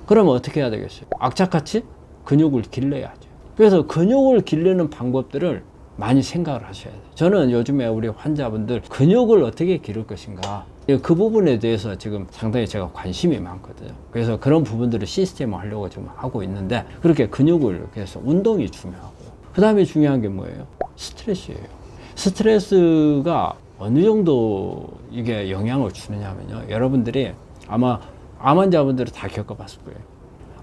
Speaker 1: 그러면 어떻게 해야 되겠어요? 악착같이 근육을 길러야죠. 그래서 근육을 기르는 방법들을 많이 생각을 하셔야 돼요. 저는 요즘에 우리 환자분들 근육을 어떻게 기를 것인가 그 부분에 대해서 지금 상당히 제가 관심이 많거든요. 그래서 그런 부분들을 시스템을 하려고 지금 하고 있는데 그렇게 근육을 그래서 운동이 중요하고요. 그 다음에 중요한 게 뭐예요? 스트레스예요. 스트레스가 어느 정도 이게 영향을 주느냐면요. 여러분들이 아마 암 환자분들은 다 겪어봤을 거예요.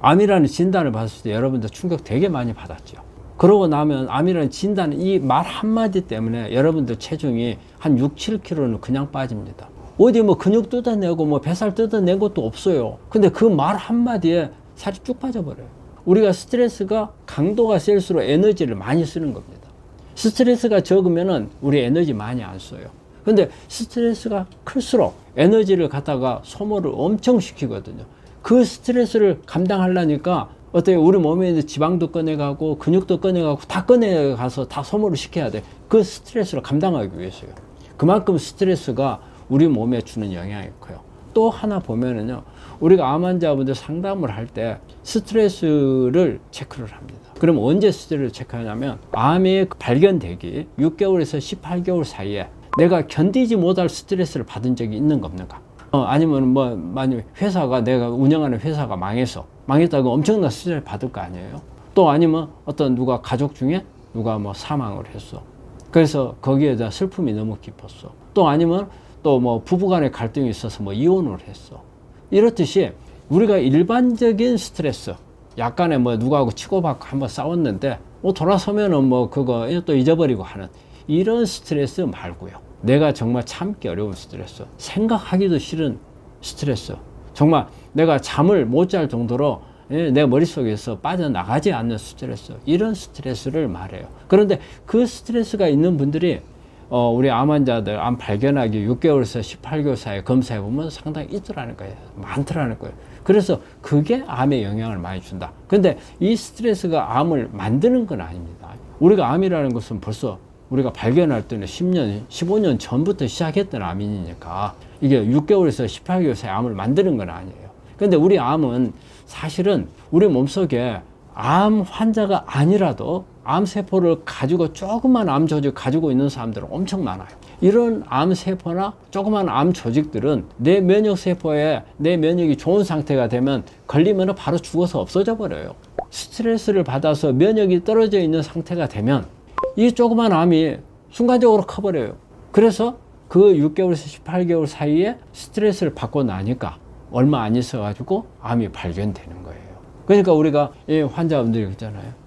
Speaker 1: 암이라는 진단을 받았을 때 여러분들 충격 되게 많이 받았죠. 그러고 나면 암이라는 진단, 이 말 한마디 때문에 여러분들 체중이 한 6, 7kg는 그냥 빠집니다. 어디 뭐 근육 뜯어내고 뭐 뱃살 뜯어낸 것도 없어요. 근데 그 말 한마디에 살이 쭉 빠져버려요. 우리가 스트레스가 강도가 셀수록 에너지를 많이 쓰는 겁니다. 스트레스가 적으면은 우리 에너지 많이 안 써요. 근데 스트레스가 클수록 에너지를 갖다가 소모를 엄청 시키거든요. 그 스트레스를 감당하려니까 어떻게 우리 몸에 있는 지방도 꺼내가고 근육도 꺼내가고 다 꺼내가서 다 소모를 시켜야 돼. 그 스트레스를 감당하기 위해서요. 그만큼 스트레스가 우리 몸에 주는 영향이 커요. 또 하나 보면은요, 우리가 암 환자분들 상담을 할 때 스트레스를 체크를 합니다. 그럼 언제 스트레스를 체크하냐면 암이 발견되기 6개월에서 18개월 사이에 내가 견디지 못할 스트레스를 받은 적이 있는 겁니까? 아니면 뭐 만약 회사가 내가 운영하는 회사가 망했다고 엄청난 스트레스를 받을 거 아니에요. 또 아니면 어떤 누가 가족 중에 누가 뭐 사망을 했어. 그래서 거기에 대한 슬픔이 너무 깊었어. 또 아니면 또 뭐 부부간의 갈등이 있어서 뭐 이혼을 했어. 이렇듯이 우리가 일반적인 스트레스, 약간의 뭐 누구하고 치고받고 한번 싸웠는데 뭐 돌아서면은 뭐 그거 또 잊어버리고 하는 이런 스트레스 말고요. 내가 정말 참기 어려운 스트레스, 생각하기도 싫은 스트레스, 정말 내가 잠을 못 잘 정도로 내 머릿속에서 빠져나가지 않는 스트레스, 이런 스트레스를 말해요. 그런데 그 스트레스가 있는 분들이 우리 암 환자들 암 발견하기 6개월에서 18개월 사이에 검사해 보면 상당히 있더라는 거예요. 많더라는 거예요. 그래서 그게 암에 영향을 많이 준다. 근데 이 스트레스가 암을 만드는 건 아닙니다. 우리가 암이라는 것은 벌써 우리가 발견할 때는 10년, 15년 전부터 시작했던 암이니까 이게 6개월에서 18개월 사이 암을 만드는 건 아니에요. 근데 우리 암은 사실은 우리 몸속에 암 환자가 아니라도 암세포를 가지고 조그만 암 조직 가지고 있는 사람들은 엄청 많아요. 이런 암세포나 조그만 암 조직들은 내 면역세포에 내 면역이 좋은 상태가 되면 걸리면 바로 죽어서 없어져 버려요. 스트레스를 받아서 면역이 떨어져 있는 상태가 되면 이 조그만 암이 순간적으로 커버려요. 그래서 그 6개월에서 18개월 사이에 스트레스를 받고 나니까 얼마 안 있어가지고 암이 발견되는 거예요. 그러니까 우리가 이 환자분들이 있잖아요.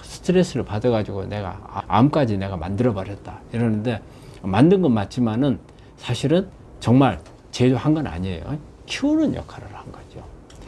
Speaker 1: 스트레스를 받아가지고 내가 암까지 내가 만들어버렸다 이러는데 만든 건 맞지만은 사실은 정말 제조한 건 아니에요. 키우는 역할을 한 거죠.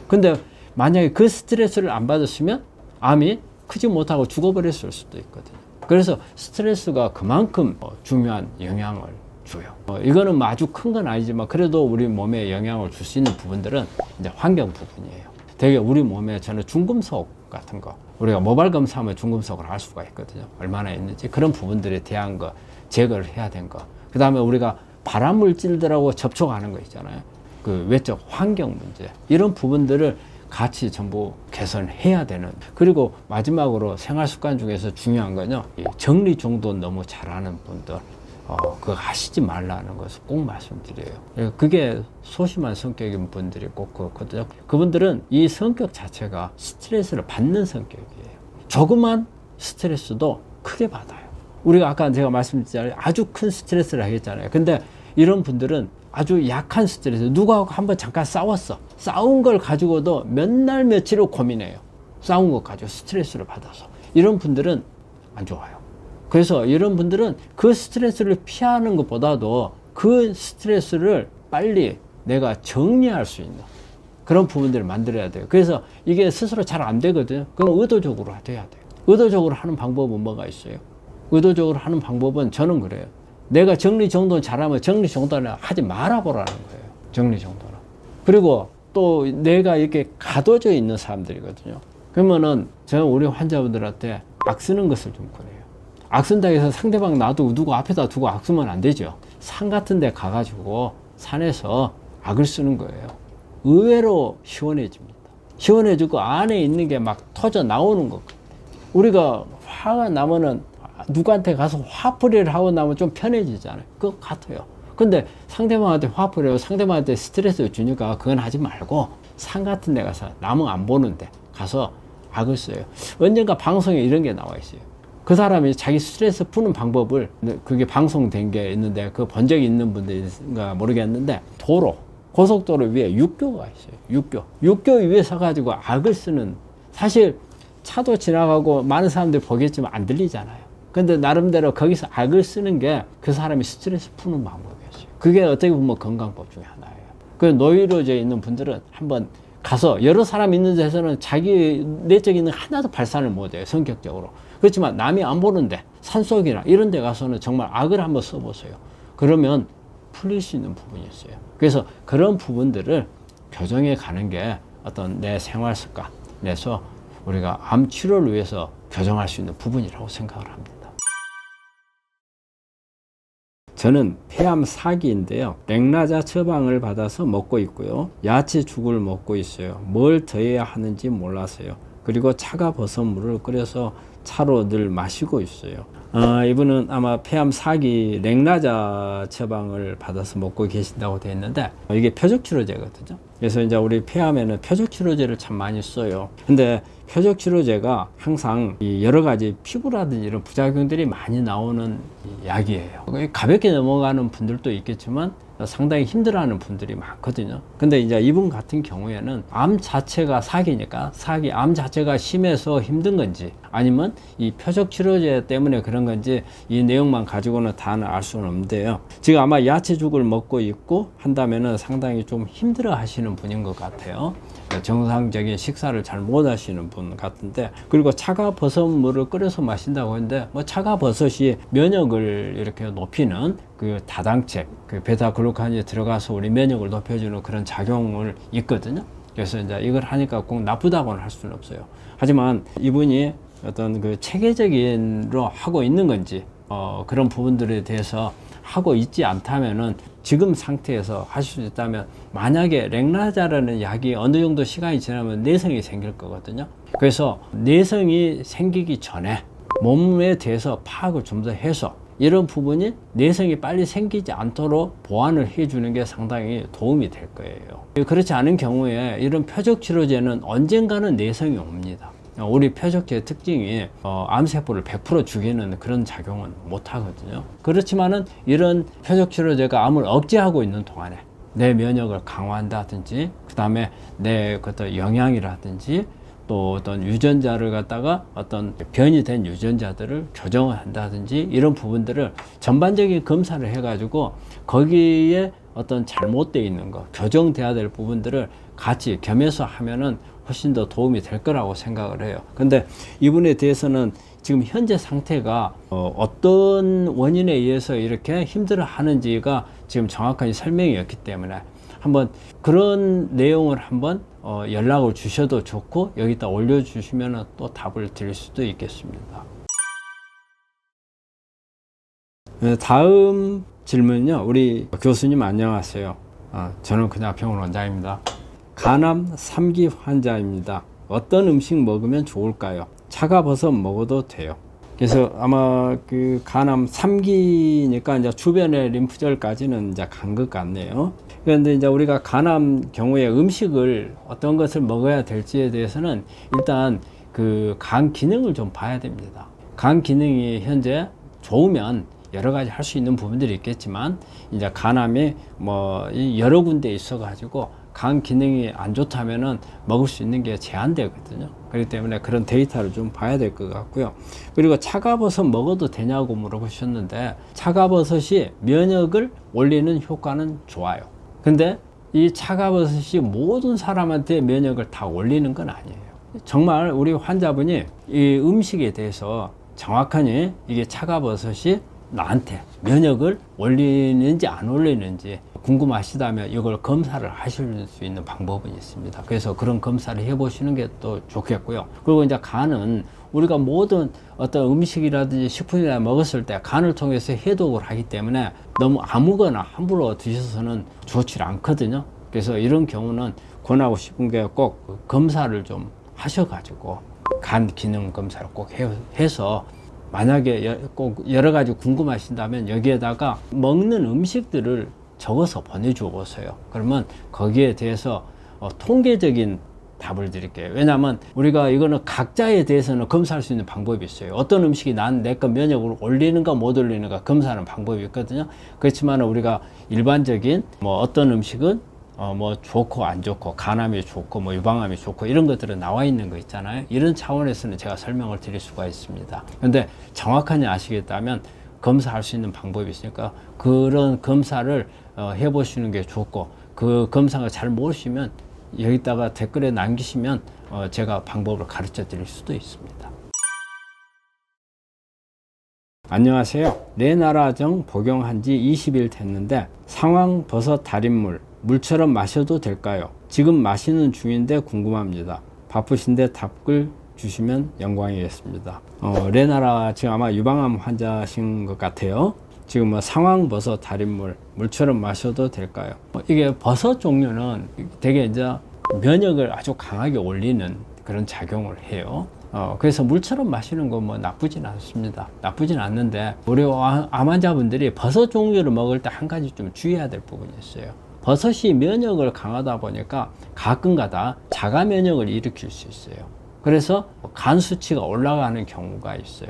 Speaker 1: 근데 만약에 그 스트레스를 안 받았으면 암이 크지 못하고 죽어버렸을 수도 있거든요. 그래서 스트레스가 그만큼 중요한 영향을 줘요. 이거는 뭐 아주 큰 건 아니지만 그래도 우리 몸에 영향을 줄 수 있는 부분들은 이제 환경 부분이에요. 되게 우리 몸에 저는 중금속 같은 거, 우리가 모발 검사하면 중금속을 알 수가 있거든요. 얼마나 있는지. 그런 부분들에 대한 거 제거를 해야 된 거. 그 다음에 우리가 발암물질들하고 접촉하는 거 있잖아요. 그 외적 환경 문제, 이런 부분들을 같이 전부 개선해야 되는. 그리고 마지막으로 생활습관 중에서 중요한 건요, 정리정돈 너무 잘하는 분들, 그거 하시지 말라는 것을 꼭 말씀드려요. 그게 소심한 성격인 분들이 꼭 그렇거든요. 그분들은 이 성격 자체가 스트레스를 받는 성격이에요. 조그만 스트레스도 크게 받아요. 우리가 아까 제가 말씀드렸잖아요. 아주 큰 스트레스를 하겠잖아요. 근데 이런 분들은 아주 약한 스트레스, 누구하고 한번 잠깐 싸웠어. 싸운 걸 가지고도 몇 날 며칠을 고민해요. 싸운 것 가지고 스트레스를 받아서. 이런 분들은 안 좋아요. 그래서 이런 분들은 그 스트레스를 피하는 것보다도 그 스트레스를 빨리 내가 정리할 수 있는 그런 부분들을 만들어야 돼요. 그래서 이게 스스로 잘 안 되거든요. 그럼 의도적으로 돼야 돼요. 의도적으로 하는 방법은 뭐가 있어요? 의도적으로 하는 방법은 저는 그래요. 내가 정리정돈 잘하면 정리정돈을 하지 말아보라는 거예요. 정리정돈을. 그리고 또 내가 이렇게 가둬져 있는 사람들이거든요. 그러면은 저는 우리 환자분들한테 악 쓰는 것을 좀 그래요. 악 쓴다 해서 상대방 놔두고 누구 앞에다 두고 악 쓰면 안 되죠. 산 같은 데 가가지고 산에서 악을 쓰는 거예요. 의외로 시원해집니다. 시원해지고 안에 있는 게 막 터져 나오는 거. 우리가 화가 나면은 누구한테 가서 화풀이를 하고 나면 좀 편해지잖아요. 그거 같아요. 근데 상대방한테 화풀이하고 상대방한테 스트레스를 주니까 그건 하지 말고 산 같은 데 가서 남은 안 보는데 가서 악을 써요. 언젠가 방송에 이런 게 나와 있어요. 그 사람이 자기 스트레스 푸는 방법을, 그게 방송된 게 있는데 그 본 적이 있는 분들인가 모르겠는데, 고속도로 위에 육교가 있어요. 육교 위에 서가지고 악을 쓰는, 사실 차도 지나가고 많은 사람들이 보겠지만 안 들리잖아요. 근데 나름대로 거기서 악을 쓰는 게 그 사람이 스트레스 푸는 방법이었어요. 그게 어떻게 보면 건강법 중에 하나예요. 그 노이로제 있는 분들은 한번 가서, 여러 사람 있는 데서는 자기 내적인 는 하나도 발산을 못해요, 성격적으로. 그렇지만 남이 안 보는데 산속이나 이런 데 가서는 정말 악을 한번 써보세요. 그러면 풀릴 수 있는 부분이 있어요. 그래서 그런 부분들을 교정해 가는 게 어떤 내 생활 습관에서 우리가 암 치료를 위해서 교정할 수 있는 부분이라고 생각을 합니다. 저는 폐암 4기인데요. 랭라자 처방을 받아서 먹고 있고요. 야채죽을 먹고 있어요. 뭘 더 해야 하는지 몰라서요. 그리고 차가버섯물을 끓여서 차로 늘 마시고 있어요. 이분은 아마 폐암 4기 랭라자 처방을 받아서 먹고 계신다고 되어 있는데, 이게 표적치료제거든요. 그래서 이제 우리 폐암에는 표적치료제를 참 많이 써요. 근데 표적치료제가 항상 이 여러 가지 피부라든지 이런 부작용들이 많이 나오는 약이에요. 가볍게 넘어가는 분들도 있겠지만 상당히 힘들어하는 분들이 많거든요. 근데 이제 이분 같은 경우에는 암 자체가 사기니까, 암 자체가 심해서 힘든 건지 아니면 이 표적 치료제 때문에 그런 건지 이 내용만 가지고는 다는 알 수는 없는데요. 지금 아마 야채죽을 먹고 있고 한다면은 상당히 좀 힘들어 하시는 분인 것 같아요. 정상적인 식사를 잘 못 하시는 분 같은데, 그리고 차가버섯물을 끓여서 마신다고 했는데, 뭐 차가버섯이 면역을 이렇게 높이는 그 다당체, 그 베타글루칸이 들어가서 우리 면역을 높여주는 그런 작용을 있거든요. 그래서 이제 이걸 하니까 꼭 나쁘다고는 할 수는 없어요. 하지만 이분이 어떤 그 체계적인로 하고 있는 건지, 그런 부분들에 대해서 하고 있지 않다면은, 지금 상태에서 하실 수 있다면, 만약에 랭라자라는 약이 어느 정도 시간이 지나면 내성이 생길 거거든요. 그래서 내성이 생기기 전에 몸에 대해서 파악을 좀 더 해서 이런 부분이 내성이 빨리 생기지 않도록 보완을 해주는 게 상당히 도움이 될 거예요. 그렇지 않은 경우에 이런 표적치료제는 언젠가는 내성이 옵니다. 우리 표적제의 특징이 암세포를 100% 죽이는 그런 작용은 못 하거든요. 그렇지만은 이런 표적치료제가 암을 억제하고 있는 동안에 내 면역을 강화한다든지, 그 다음에 내 어떤 영양이라든지, 또 어떤 유전자를 갖다가 어떤 변이 된 유전자들을 교정을 한다든지, 이런 부분들을 전반적인 검사를 해가지고 거기에 어떤 잘못되어 있는 거, 교정돼야 될 부분들을 같이 겸해서 하면은 훨씬 더 도움이 될 거라고 생각을 해요. 근데 이분에 대해서는 지금 현재 상태가 어떤 원인에 의해서 이렇게 힘들어 하는지가 지금 정확하게 설명이 없기 때문에 한번 그런 내용을 한번 연락을 주셔도 좋고 여기다 올려주시면 또 답을 드릴 수도 있겠습니다. 다음 질문은요. 우리 교수님 안녕하세요. 저는 그냥 병원 원장입니다. 간암 3기 환자입니다. 어떤 음식 먹으면 좋을까요? 차가버섯 먹어도 돼요. 그래서 아마 그 간암 3기니까 이제 주변의 림프절까지는 이제 간 것 같네요. 그런데 이제 우리가 간암 경우에 음식을 어떤 것을 먹어야 될지에 대해서는 일단 그 간 기능을 좀 봐야 됩니다. 간 기능이 현재 좋으면 여러 가지 할 수 있는 부분들이 있겠지만 이제 간암이 뭐 여러 군데 있어 가지고 간 기능이 안 좋다면은 먹을 수 있는 게 제한되거든요. 그렇기 때문에 그런 데이터를 좀 봐야 될 것 같고요. 그리고 차가버섯 먹어도 되냐고 물어보셨는데 차가버섯이 면역을 올리는 효과는 좋아요. 근데 이 차가버섯이 모든 사람한테 면역을 다 올리는 건 아니에요. 정말 우리 환자분이 이 음식에 대해서 정확하니 이게 차가버섯이 나한테 면역을 올리는지 안 올리는지 궁금하시다면 이걸 검사를 하실 수 있는 방법은 있습니다. 그래서 그런 검사를 해보시는 게 또 좋겠고요. 그리고 이제 간은 우리가 모든 어떤 음식이라든지 식품이나 먹었을 때 간을 통해서 해독을 하기 때문에 너무 아무거나 함부로 드셔서는 좋지 않거든요. 그래서 이런 경우는 권하고 싶은 게 꼭 검사를 좀 하셔가지고 간 기능 검사를 꼭 해서 만약에 꼭 여러 가지 궁금하신다면 여기에다가 먹는 음식들을 적어서 보내줘 보세요. 그러면 거기에 대해서 통계적인 답을 드릴게요. 왜냐하면 우리가 이거는 각자에 대해서는 검사할 수 있는 방법이 있어요. 어떤 음식이 내 거 면역을 올리는가 못 올리는가 검사하는 방법이 있거든요. 그렇지만 우리가 일반적인 뭐 어떤 음식은 뭐 좋고 안 좋고 간암이 좋고 뭐 유방암이 좋고 이런 것들은 나와 있는 거 있잖아요. 이런 차원에서는 제가 설명을 드릴 수가 있습니다. 근데 정확하게 아시겠다면 검사할 수 있는 방법이 있으니까 그런 검사를 해보시는 게 좋고 그 검사가 잘 모르시면 여기다가 댓글에 남기시면 제가 방법을 가르쳐 드릴 수도 있습니다. 안녕하세요. 레나라정 복용한 지 20일 됐는데 상황버섯 달인물 물처럼 마셔도 될까요? 지금 마시는 중인데 궁금합니다. 바쁘신데 답글 주시면 영광이겠습니다. 레나라 지금 아마 유방암 환자신 것 같아요. 지금 뭐 상황버섯 달인물 물처럼 마셔도 될까요? 이게 버섯 종류는 되게 이제 면역을 아주 강하게 올리는 그런 작용을 해요. 그래서 물처럼 마시는 건 뭐 나쁘진 않습니다. 나쁘진 않는데 우리 암 환자분들이 버섯 종류를 먹을 때 한 가지 좀 주의해야 될 부분이 있어요. 버섯이 면역을 강하다 보니까 가끔가다 자가 면역을 일으킬 수 있어요. 그래서 간 수치가 올라가는 경우가 있어요.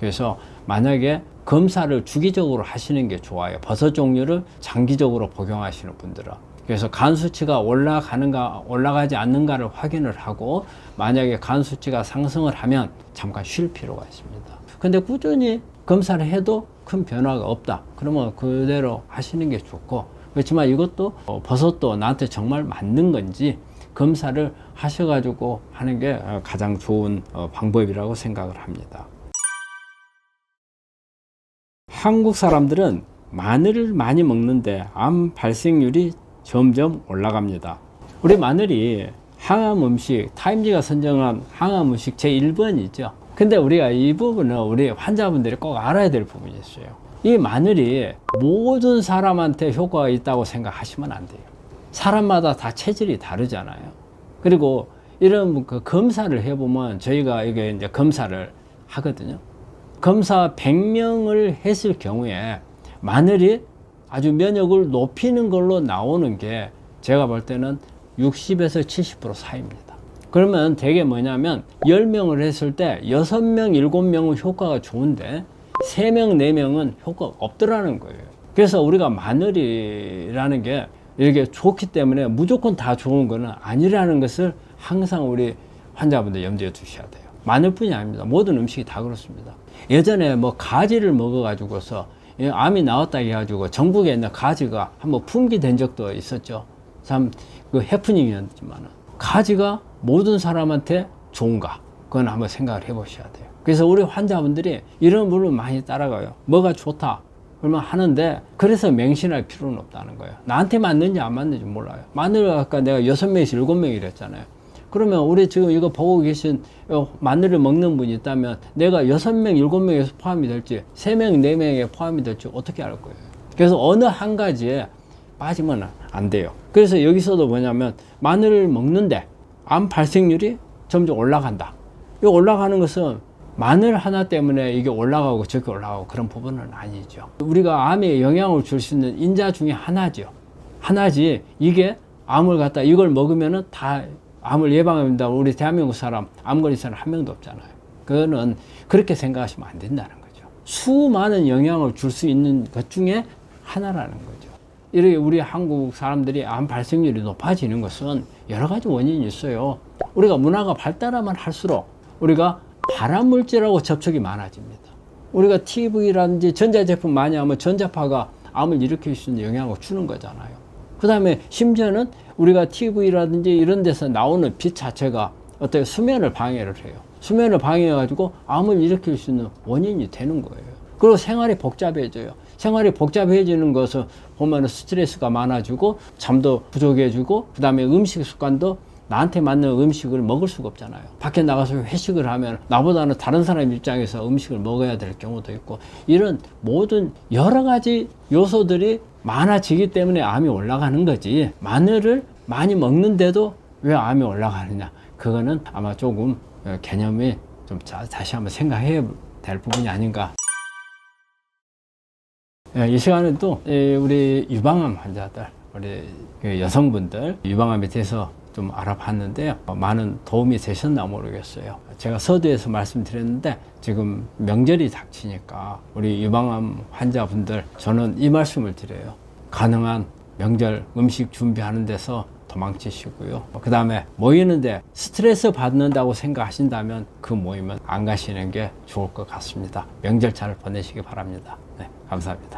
Speaker 1: 그래서 만약에 검사를 주기적으로 하시는 게 좋아요. 버섯 종류를 장기적으로 복용하시는 분들은. 그래서 간 수치가 올라가는가 올라가지 않는가를 확인을 하고 만약에 간 수치가 상승을 하면 잠깐 쉴 필요가 있습니다. 근데 꾸준히 검사를 해도 큰 변화가 없다. 그러면 그대로 하시는 게 좋고 그렇지만 이것도 버섯도 나한테 정말 맞는 건지 검사를 하셔가지고 하는 게 가장 좋은 방법이라고 생각을 합니다. 한국 사람들은 마늘을 많이 먹는데 암 발생률이 점점 올라갑니다. 우리 마늘이 항암 음식, 타임지가 선정한 항암 음식 제1번이죠. 근데 우리가 이 부분은 우리 환자분들이 꼭 알아야 될 부분이 있어요. 이 마늘이 모든 사람한테 효과가 있다고 생각하시면 안 돼요. 사람마다 다 체질이 다르잖아요. 그리고 이런 그 검사를 해보면 저희가 이게 이제 검사를 하거든요. 검사 100명을 했을 경우에 마늘이 아주 면역을 높이는 걸로 나오는 게 제가 볼 때는 60에서 70% 사이입니다. 그러면 되게 뭐냐면 10명을 했을 때 6명, 7명은 효과가 좋은데 3명, 4명은 효과가 없더라는 거예요. 그래서 우리가 마늘이라는 게 이렇게 좋기 때문에 무조건 다 좋은 거는 아니라는 것을 항상 우리 환자분들 염두에 두셔야 돼요. 마늘뿐이 아닙니다. 모든 음식이 다 그렇습니다. 예전에 뭐 가지를 먹어가지고서 암이 나왔다 해가지고 전국에 있는 가지가 한번 품귀된 적도 있었죠. 참 그 해프닝이었지만 가지가 모든 사람한테 좋은가? 그건 한번 생각을 해보셔야 돼요. 그래서 우리 환자분들이 이런 분을 많이 따라가요. 뭐가 좋다? 그러면 하는데 그래서 맹신할 필요는 없다는 거예요. 나한테 맞는지 안 맞는지 몰라요. 마늘 아까 내가 6명에서 7명이랬잖아요. 그러면 우리 지금 이거 보고 계신 마늘을 먹는 분이 있다면 내가 6명, 7명에서 포함이 될지 3명, 4명에 포함이 될지 어떻게 알 거예요. 그래서 어느 한 가지에 빠지면 안 돼요. 그래서 여기서도 뭐냐면 마늘을 먹는데 암 발생률이 점점 올라간다. 이 올라가는 것은 마늘 하나 때문에 이게 올라가고 저렇게 올라가고 그런 부분은 아니죠. 우리가 암에 영향을 줄 수 있는 인자 중에 하나죠. 하나지 이게 암을 갖다 이걸 먹으면은 다 암을 예방합니다. 우리 대한민국 사람 암 걸린 사람 한 명도 없잖아요. 그거는 그렇게 생각하시면 안 된다는 거죠. 수많은 영향을 줄 수 있는 것 중에 하나라는 거죠. 이렇게 우리 한국 사람들이 암 발생률이 높아지는 것은 여러 가지 원인이 있어요. 우리가 문화가 발달하면 할수록 우리가 발암물질하고 접촉이 많아집니다. 우리가 TV라든지 전자제품 많이 하면 전자파가 암을 일으킬 수 있는 영향을 주는 거잖아요. 그 다음에 심지어는 우리가 TV라든지 이런 데서 나오는 빛 자체가 어떻게 수면을 방해를 해요. 수면을 방해해가지고 암을 일으킬 수 있는 원인이 되는 거예요. 그리고 생활이 복잡해져요. 생활이 복잡해지는 것을 보면 스트레스가 많아지고 잠도 부족해지고 그 다음에 음식 습관도 나한테 맞는 음식을 먹을 수가 없잖아요. 밖에 나가서 회식을 하면 나보다는 다른 사람 입장에서 음식을 먹어야 될 경우도 있고 이런 모든 여러 가지 요소들이 많아지기 때문에 암이 올라가는 거지 마늘을 많이 먹는데도 왜 암이 올라가느냐 그거는 아마 조금 개념이 좀 다시 한번 생각해야 될 부분이 아닌가. 이 시간에도 우리 유방암 환자들 우리 여성분들 유방암에 대해서 좀 알아봤는데요. 많은 도움이 되셨나 모르겠어요. 제가 서두에서 말씀드렸는데 지금 명절이 닥치니까 우리 유방암 환자분들 저는 이 말씀을 드려요. 가능한 명절 음식 준비하는 데서 도망치시고요. 그 다음에 모이는데 스트레스 받는다고 생각하신다면 그 모임은 안 가시는 게 좋을 것 같습니다. 명절 잘 보내시기 바랍니다. 네, 감사합니다.